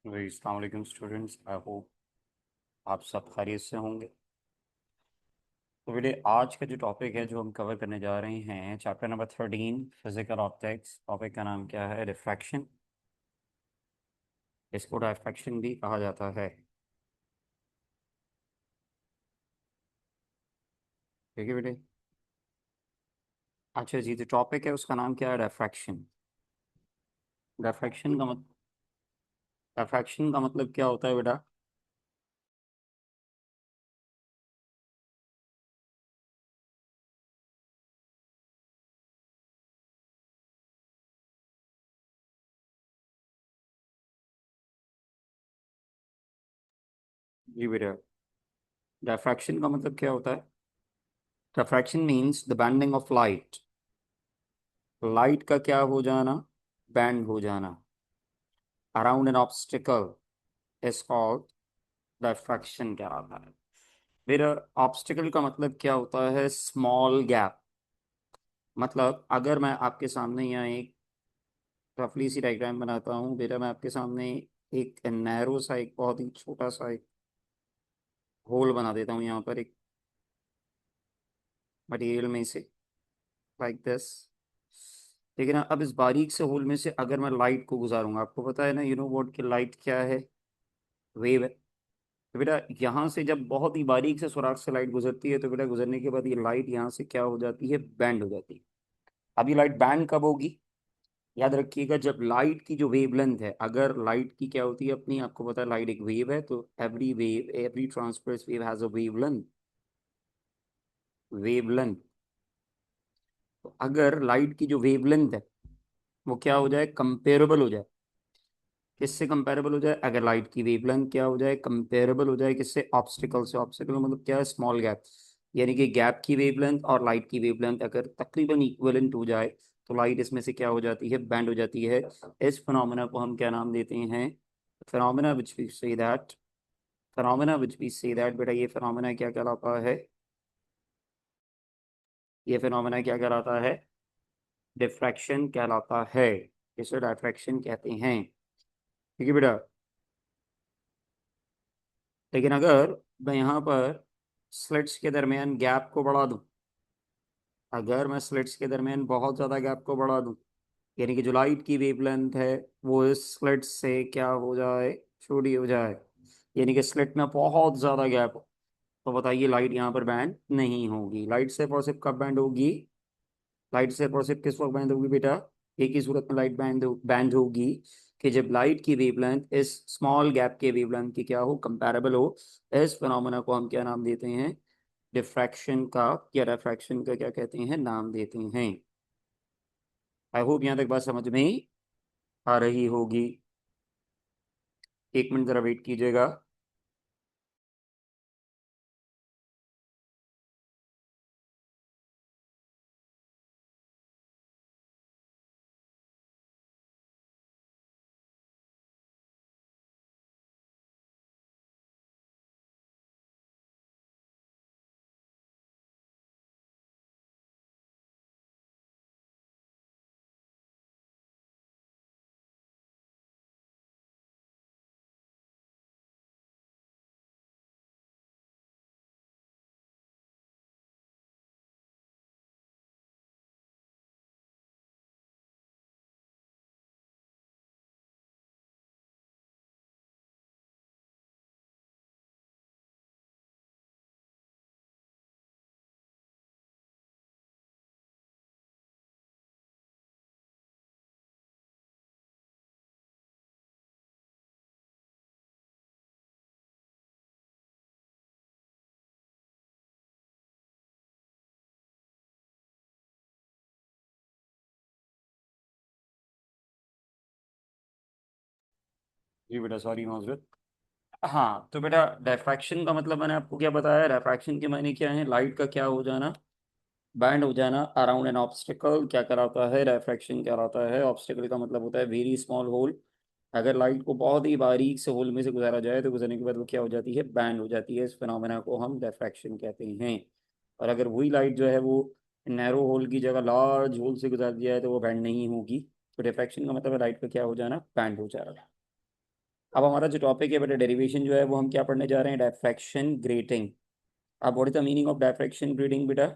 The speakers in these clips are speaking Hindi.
जी अस्सलाम वालेकुम स्टूडेंट्स। आई होप आप सब खैरियत से होंगे। तो बेटे आज का जो टॉपिक है जो हम कवर करने जा रहे हैं chapter number 13 physical optics. Topic का नाम क्या है? रिफ्रैक्शन। इसको डायफ्रैक्शन भी कहा जाता है। ठीक है बेटे। अच्छा जी, तो टॉपिक है उसका नाम क्या है? डिफ्रैक्शन। डिफ्रैक्शन का मतलब डिफ्रैक्शन का मतलब क्या होता है बेटा? जी बेटा, डिफ्रैक्शन का मतलब क्या होता है? Diffraction means the bending of light. Light का क्या हो जाना? बैंड हो जाना around an obstacle is called diffraction कहलाता है। फिर ऑब्स्टिकल का मतलब क्या होता है? Small gap. मतलब अगर मैं आपके सामने यहाँ एक रफली सी डायग्राम बनाता हूँ बेटा, मैं आपके सामने एक नैरो सा, एक बहुत ही छोटा सा एक होल बना देता हूँ यहाँ पर एक मटेरियल में से, लाइक दिस। ठीक है ना? अब इस बारीक से होल में से अगर मैं लाइट को गुजारूंगा, आपको पता है ना, यू नो व्हाट की लाइट क्या है? वेव है। तो बेटा यहाँ से जब बहुत ही बारीक से सुराख से लाइट गुजरती है तो बेटा गुजरने के बाद ये लाइट यहाँ से क्या हो जाती है? बैंड हो जाती है। अब ये लाइट बैंड कब होगी? याद रखिएगा, जब लाइट की जो वेवलेंथ है, अगर लाइट की क्या होती है अपनी, आपको पता है लाइट एक वेव है, तो every wave, every transverse wave has a wavelength. Wavelength. तो अगर लाइट की जो वेवलेंथ है वो क्या हो जाए? कंपेरेबल हो जाए। किससे कंपेरेबल हो जाए? अगर लाइट की वेवलेंथ क्या हो जाए? कंपेरेबल हो जाए किससे? ऑब्स्टिकल से। ऑब्स्टिकल मतलब क्या है? Small gap. यानी कि गैप की वेवलेंथ और लाइट की वेवलेंथ अगर तकरीबन इक्विवेलेंट हो जाए तो लाइट इसमें से क्या हो जाती है? बैंड हो जाती है। इस फिनोमेना को हम क्या नाम देते हैं? Phenomena which we say that phenomena which we say that बेटा, ये फिनोमेना क्या कहलाता है? ये फिनोमेना क्या कहलाता है? डिफ्रैक्शन कहलाता है। इसे डिफ्रैक्शन कहते हैं। ठीक है बेटा। लेकिन अगर मैं यहाँ पर स्लिट्स के दरमियान गैप को बढ़ा दूं, अगर मैं स्लिट्स के दरमियान बहुत ज़्यादा गैप को बढ़ा दूं, यानी कि जो लाइट की वेवलेंथ है वो इस स्लिट से क्या हो जाए? छोटी हो जाए। यानी कि स्लिट में बहुत ज़्यादा गैप हो, तो बताइए लाइट यहाँ पर बैंड नहीं होगी। लाइट से पॉसिबल कब बैंड होगी? लाइट से पॉसिबल किस वक्त बैंड होगी बेटा? एक ही सूरत में लाइट बैंड होगी कि जब लाइट की वेवलेंथ इस स्मॉल गैप के वेवलेंथ की क्या हो? कंपैरेबल हो। इस फिनोमेना को हम क्या नाम देते हैं? डिफ्रैक्शन का, या रिफ्रैक्शन का क्या कहते हैं? नाम देते हैं। आई होप यहाँ तक बात समझ में आ रही होगी। एक मिनट जरा वेट कीजिएगा। जी बेटा, सॉरी माजरत। हाँ तो बेटा, डिफ्रैक्शन का मतलब मैंने आपको क्या बताया? डिफ्रैक्शन के मायने क्या है? लाइट का क्या हो जाना? बैंड हो जाना अराउंड एन ऑब्स्टिकल क्या कहलाता है? रिफ्रैक्शन कहलाता है। ऑब्स्टिकल का मतलब होता है वेरी स्मॉल होल। अगर लाइट को बहुत ही बारीक से होल में से गुजारा जाए तो गुजरने के बाद वो क्या हो जाती है? बैंड हो जाती है। इस फिनोमेना को हम डिफ्रैक्शन कहते हैं। और अगर वही लाइट जो है वो नैरो होल की जगह लार्ज होल से गुजर जाए तो वो बैंड नहीं होगी। तो डिफ्रैक्शन का मतलब है लाइट का क्या हो जाना? बैंड हो जाना। अब हमारा जो टॉपिक है बेटा डेरिवेशन जो है वो हम क्या पढ़ने जा रहे हैं, डायफ्रैक्शन ग्रेटिंग। अब what is the meaning of diffraction grating बेटा?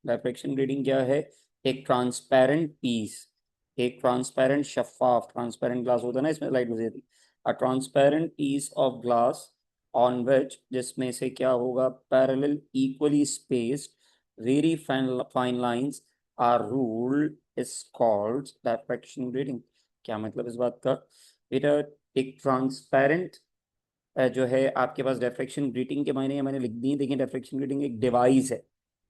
डायफ्रैक्शन ग्रेटिंग क्या है? एक ट्रांसपेरेंट पीस, एक ट्रांसपेरेंट शफाफ, ट्रांसपेरेंट ग्लास होता है ना, इसमें लाइट गुजरती, a transparent piece of glass on which, जिसमें से क्या होगा, parallel equally spaced very fine lines are ruled, is called diffraction grating. क्या मतलब इस बात का बेटा? एक ट्रांसपेरेंट जो है आपके पास, डिफ्रैक्शन ग्रीटिंग के मायने मैंने लिख दी। देखिए डिफ्रैक्शन ग्रीटिंग एक डिवाइस है,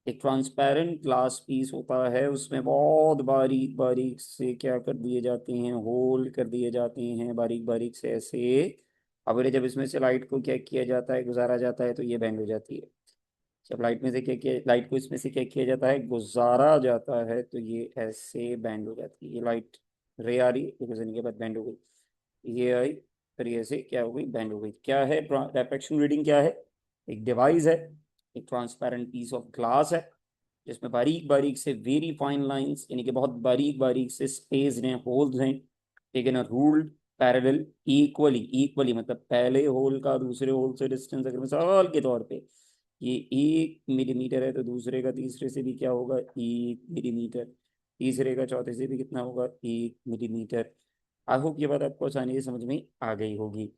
एक ट्रांसपेरेंट ग्लास पीस होता है, उसमें बहुत बारीक बारीक से क्या कर दिए जाते हैं, होल कर दिए जाते हैं बारीक बारीक से ऐसे। अब ये जब इसमें से लाइट को क्या किया जाता है, गुजारा जाता है, तो ये बैंड हो जाती है। जब लाइट में से क्या किया, लाइट को इसमें से क्या किया जाता है, गुजारा जाता है, तो ये ऐसे बैंड हो जाती है। ये लाइट रे आ रही है, ये गुजरने के बाद बैंड हो गई, ये आई, फिर ये से क्या हो गई, बैंड हो गई। क्या है डायफ्रैक्शन रीडिंग? क्या है? एक डिवाइस है, एक ट्रांसपेरेंट पीस ऑफ ग्लास है, जिसमें बारीक बारीक से वेरी फाइन लाइंस, यानी कि बहुत बारीक बारीक से स्पेस हैं, होल्स हैं, ठीक है ना, रूल्ड पैरेलल इक्वली, इक्वली मतलब पहले होल का दूसरे होल से डिस्टेंस अगर मिसाल के तौर पे ये 1 मिलीमीटर है, तो दूसरे का तीसरे से भी क्या होगा, 1 मिलीमीटर, तीसरे का चौथे से भी कितना होगा, 1 मिलीमीटर। आई होप ये बात आपको आसानी से समझ में आ गई होगी।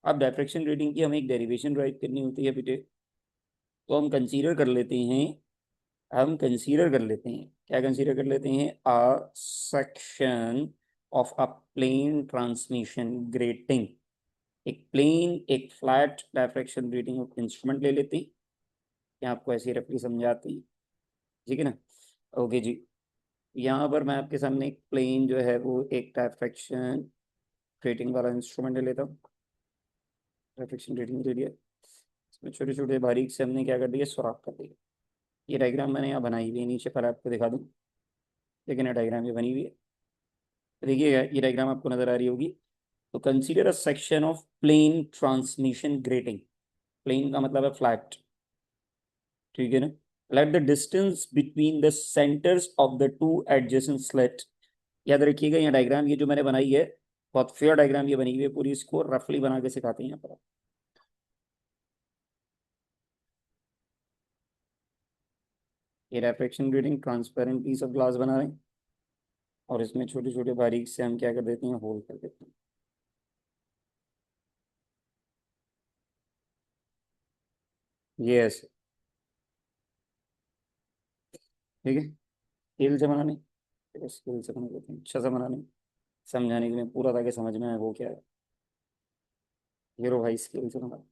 अब डायफ्रैक्शन रेटिंग की हमें एक डेरिवेशन राइट करनी होती है बेटे, तो हम कंसीडर कर लेते हैं, हम कंसीडर कर लेते हैं, क्या कंसीडर कर लेते हैं, a section of a plane transmission grating. एक प्लेन, एक फ्लैट डायफ्रैक्शन ग्रेटिंग इंस्ट्रूमेंट ले लेते हैं, या आपको ऐसी रफली समझाती है, ठीक है ना। ओके जी, यहाँ पर मैं आपके सामने एक प्लेन जो है वो एक डायफ्रैक्शन ग्रेटिंग वाला इंस्ट्रूमेंट ले लेता हूँ। डायफ्रैक्शन ग्रेटिंग ले लिया, इसमें छोटे छोटे बारीक से हमने क्या कर दिया, सुराख कर दिया। ये डायग्राम मैंने यहाँ बनाई हुई है, नीचे पर आपको दिखा दूँ, लेकिन ये डायग्राम ये बनी हुई है, तो देखिएगा ये डायग्राम आपको नजर आ रही होगी। तो consider a section of plane transmission grating, plane का मतलब है फ्लैट, ठीक है ना। Let the distance between the centres of the two adjacent slit, याद रखिएगा ये डायग्राम, ये जो मैंने बनाई है बहुत फेयर डायग्राम ये बनी हुई है पूरी, इसको रफली बना के सिखाते हैं यहाँ पर। ये reflection grating transparent piece of glass बना रहे हैं, और इसमें छोटे छोटे बारीक से हम क्या कर देते हैं, होल कर देते हैं, ये ऐसे, ठीक है। स्केल से बनाने, स्केल से बना देते हैं, अच्छा से बनाने, समझाने के लिए पूरा ताकि समझ में आए वो क्या है। ये रो भाई स्केल से बना,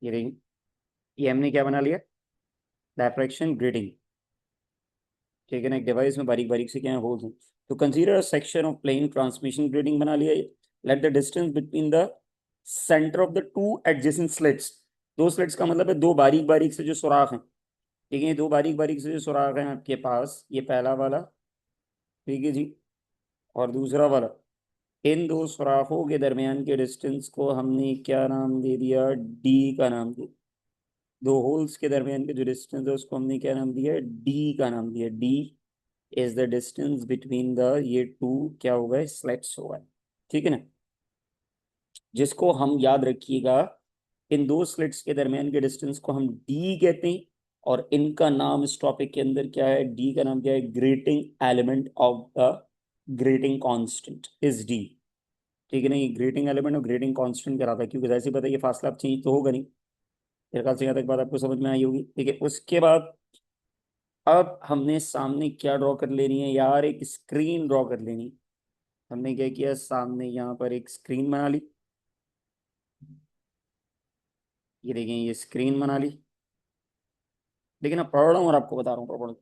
ये देखिए, ये हमने क्या बना लिया, डायफ्रैक्शन ग्रेटिंग, ठीक है ना। एक डिवाइस में बारीक बारीक से क्या है, होल्स हैं। तो consider section of plane transmission grating बना लिया। Let the distance between the centre of the two adjacent slits, दो स्लिट्स का मतलब है दो बारीक बारीक से जो सुराख हैं, ठीक है, दो बारीक बारीक से जो सुराख हैं आपके पास, ये पहला वाला, ठीक है जी, और दूसरा वाला, इन दो सुराखों के दरमियान के डिस्टेंस को हमने क्या नाम दे दिया, डी का नाम दिया। दो होल्स के दरमियान के जो डिस्टेंस है उसको हमने क्या नाम दिया, डी का नाम दिया। D is the distance between the, ये टू क्या होगा, स्लेट्स होगा, ठीक है ना, जिसको हम याद रखिएगा, इन दो स्लिट्स के दरमियान के डिस्टेंस को हम डी कहते हैं, और इनका नाम इस टॉपिक के अंदर क्या है, डी का नाम क्या है, grating element of the grating constant is D, ठीक है ना। ये ग्रेटिंग एलिमेंट और ग्रेटिंग कांस्टेंट करा था, क्योंकि जैसे पता है ये फासला अब चेंज तो होगा नहीं। मेरे ख्याल से यहाँ तक बात आपको समझ में आई होगी, ठीक है। उसके बाद अब हमने सामने क्या ड्रॉ कर लेनी है यार, एक स्क्रीन ड्रॉ कर लेनी है। हमने क्या किया, सामने यहाँ पर एक स्क्रीन बना ली, ये देखें ये स्क्रीन बना ली, लेकिन अब पढ़ रहा हूँ और आपको बता रहा हूँ problem.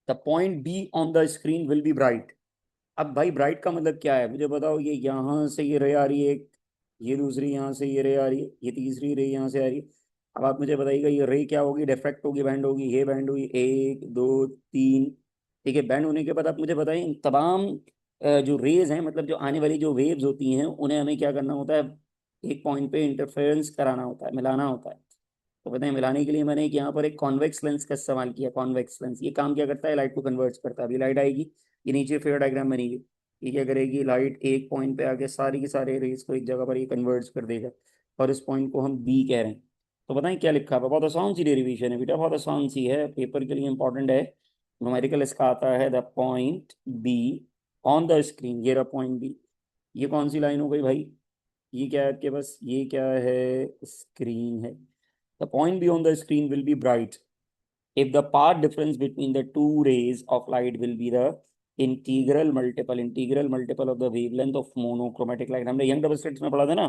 The point be on the screen will be bright. अब भाई ब्राइट का मतलब क्या है मुझे बताओ, ये यहाँ से ये रे आ रही है एक, ये दूसरी यहाँ से ये रे आ रही है, ये तीसरी रे यहाँ से आ रही है। अब आप मुझे बताइएगा ये रे क्या होगी, डिफ्रैक्ट होगी, बैंड होगी, ये बैंड हुई, 1 2 3, ठीक है। बैंड होने के बाद आप मुझे बताइए इन तमाम जो रेज हैं, मतलब जो आने वाली जो वेव्स होती हैं, उन्हें हमें क्या करना होता है, एक पॉइंट पे इंटरफेरेंस कराना होता है, मिलाना होता है, तो पता है मिलाने के लिए मैंने यहाँ पर एक कॉन्वेक्स लेंस का इस्तेमाल किया। कॉन्वेक्स लेंस ये काम क्या करता है, लाइट को कन्वर्ट करता है। अभी लाइट आएगी, ये नीचे फेयर डायग्राम बनेगी, ये क्या करेगी, लाइट एक पॉइंट पे आके सारी की सारे रेज को एक जगह पर ये कन्वर्ट कर देगा, और इस पॉइंट को हम बी कह रहे हैं। तो बताएं क्या लिखा है, बहुत आसान सी डेरिवेशन है बेटा, बहुत आसान सी है, पेपर के लिए इंपॉर्टेंट है। न्यूमेरिकल इसका आता है the point be on the screen, ये रहा पॉइंट बी। ये कौन सी लाइन हो गई भाई, ये क्या है आपके पास, ये क्या है, स्क्रीन है। The point be on the screen will be bright if the path difference between the two rays of light will be the integral multiple of the wavelength of monochromatic light। हमने यंग डबल स्लिट्स में पढ़ा था ना,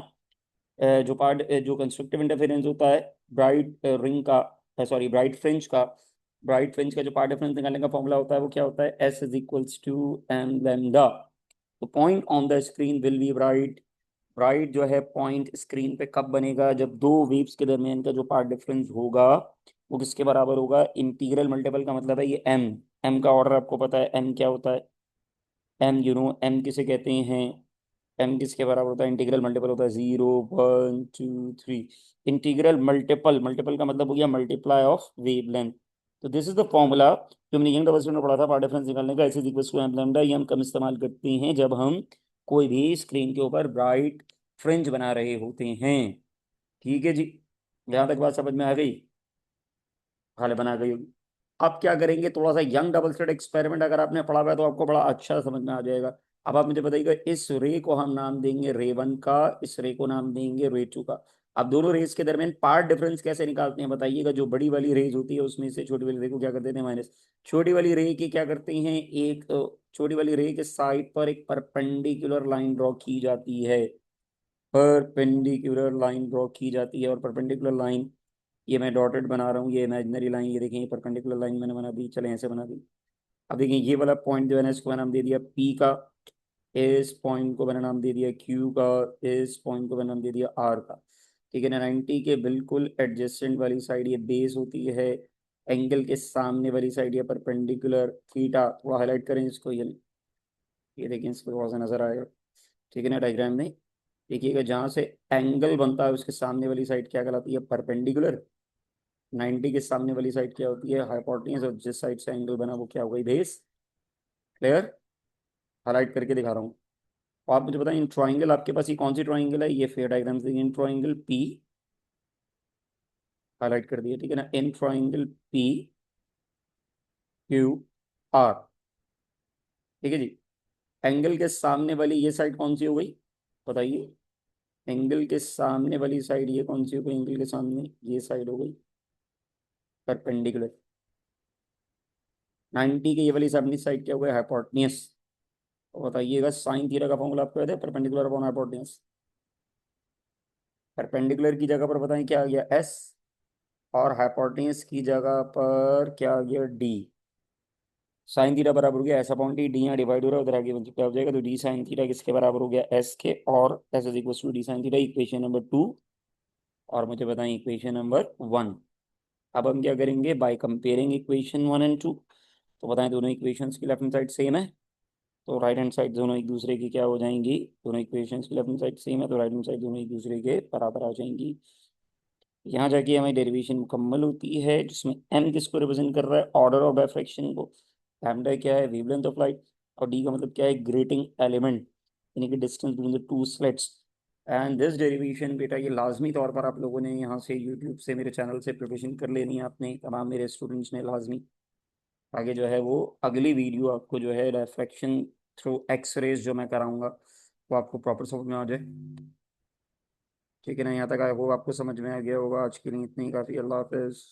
जो पार्ट जो कंस्ट्रक्टिव इंटरफेरेंस होता है ब्राइट रिंग का, सॉरी ब्राइट फ्रिंज का जो पार्ट डिफरेंस निकालने का फॉर्मूला होता है वो क्या होता है, S is equals to M lambda. तो point on the screen will be bright, bright जो है पॉइंट स्क्रीन पे कब बनेगा, जब दो वेव्स के दरमियान का जो पार्ट डिफरेंस होगा वो किसके बराबर होगा, इंटीग्रल मल्टीपल का मतलब है ये एम। एम का ऑर्डर आपको पता है, एम क्या होता है, एम एम किसे कहते हैं, एम किसके बराबर होता है, इंटीग्रल मल्टीपल होता है, 0 1 2 3। इंटीग्रल मल्टीपल, मल्टीपल का मतलब हो गया मल्टीप्लाई ऑफ वेवलेंथ। तो दिस इज द फॉर्मूला जो हमने यंग डबल में पढ़ा था पार्ट डिफरेंस निकालने का, ऐसे इक्वल्स टू एम लैम्डा। ये हम कब इस्तेमाल करते हैं, जब हम कोई भी स्क्रीन के ऊपर ब्राइट फ्रिंज बना रहे होते हैं। ठीक है जी, यहाँ तक बात समझ में आ गई, हाल बना गई होगी। अब क्या करेंगे, थोड़ा सा यंग डबल स्लिट एक्सपेरिमेंट अगर आपने पढ़ा हुआ है तो आपको बड़ा अच्छा समझ में आ जाएगा। अब आप मुझे बताइएगा, इस रे को हम नाम देंगे रे वन का, इस रे को नाम देंगे रे टू का। अब दोनों रेस के दरमियान पार्ट डिफरेंस कैसे निकालते हैं बताइएगा। जो बड़ी वाली रेज होती है उसमें से छोटी वाली रे को क्या कर देते हैं माइनस। छोटी वाली रे की क्या करते हैं, एक छोटी वाली रे के साइड पर एक परपेंडिकुलर लाइन ड्रॉ की जाती है, परपेंडिकुलर लाइन ड्रॉ की जाती है। और परपेंडिकुलर लाइन ये मैं डॉटेड बना रहा हूँ, ये इमेजिनरी लाइन, ये देखें ये परपेंडिकुलर लाइन मैंने बना दी, चले ऐसे बना दी। अब देखिए ये वाला पॉइंट जो है ना, इसको मैंने नाम दे दिया पी का, इस पॉइंट को मैंने नाम दे दिया क्यू का, इस पॉइंट को मैंने नाम दे दिया आर का। ठीक है ना, 90 के बिल्कुल एडजेसेंट वाली साइड ये बेस होती है, एंगल के सामने वाली साइड ये परपेंडिकुलर थीटा, थोड़ा हाईलाइट करें इसको, ये देखिए इसको थोड़ा सा नजर आएगा। ठीक है ना, डायग्राम में देखिएगा जहाँ से एंगल बनता है उसके सामने वाली साइड क्या कहलाती है, परपेंडिकुलर। 90 के सामने वाली साइड क्या होती है, हाइपोटेन्यूज। और जिस साइड से एंगल बना वो क्या हो गई, बेस। क्लियर, हाईलाइट करके दिखा रहा हूँ। और आप मुझे बताएं, इन ट्राइंगल आपके पास ये कौन सी ट्राइंगल है, ये फेयर डायग्राम से इन ट्राइंगल पी, हाईलाइट कर दिया। ठीक है ना, in triangle P Q R. ठीक है जी, एंगल के सामने वाली ये साइड कौन सी हो गई बताइए, एंगल के सामने वाली साइड ये कौन सी हो गई, एंगल के सामने ये साइड हो गई परपेंडिकुलर। 90 के ये वाली सामने साइड क्या हो गया, हाइपोटेन्यूज। तो बताइएगा साइन थीटा का फॉर्मूला आपको याद है, परपेंडिकुलर अपॉन हाइपोटेन्यूज। परपेंडिकुलर की जगह पर बताएं क्या आ गया, एस, और हाइपोटेन्यूज की जगह पर क्या आ गया, डी। साइन थीटा बराबर हो गया एस अपॉन डी, डी यहाँ डिवाइड हो रहा है उधर आगे क्या हो जाएगा, तो डी साइन थीटा किसके बराबर हो गया, एस के, और s is equal to d sine theta, equation number 2। और मुझे बताएं इक्वेशन नंबर 1। अब हम क्या करेंगे, बाय कंपेयरिंग इक्वेशन 1 एंड 2। तो बताएं दोनों इक्वेशंस की लेफ्ट हैंड साइड सेम है, तो राइट हैंड साइड दोनों एक दूसरे की क्या हो जाएंगी, दोनों इक्वेशंस की लेफ्ट हैंड साइड सेम है तो राइट हैंड साइड दोनों एक दूसरे के बराबर आ जाएंगी। यहाँ जाके हमारी डेरिवेशन मुकम्मल होती है, जिसमें एम किसको रिप्रेजेंट कर रहा है, ऑर्डर ऑफ डायफ्रैक्शन को, लैम्डा क्या है, वेवलेंथ ऑफ लाइट, और डी का मतलब क्या है, ग्रेटिंग एलिमेंट, यानी कि distance between the two slits. And this derivation बेटा ये लाजमी तौर पर आप लोगों ने यहाँ से यूट्यूब से मेरे चैनल से प्रिपरेशन कर लेनी है, आपने तमाम मेरे स्टूडेंट्स ने लाजमी। आगे जो है वो अगली वीडियो आपको जो है डायफ्रैक्शन थ्रू एक्स रेज जो मैं कराऊंगा वो आपको प्रॉपर समझ में आ जाए। ठीक है ना, यहाँ तक आया वो आपको समझ में आ गया होगा। आज के लिए इतनी काफ़ी, अल्लाह हाफिज़।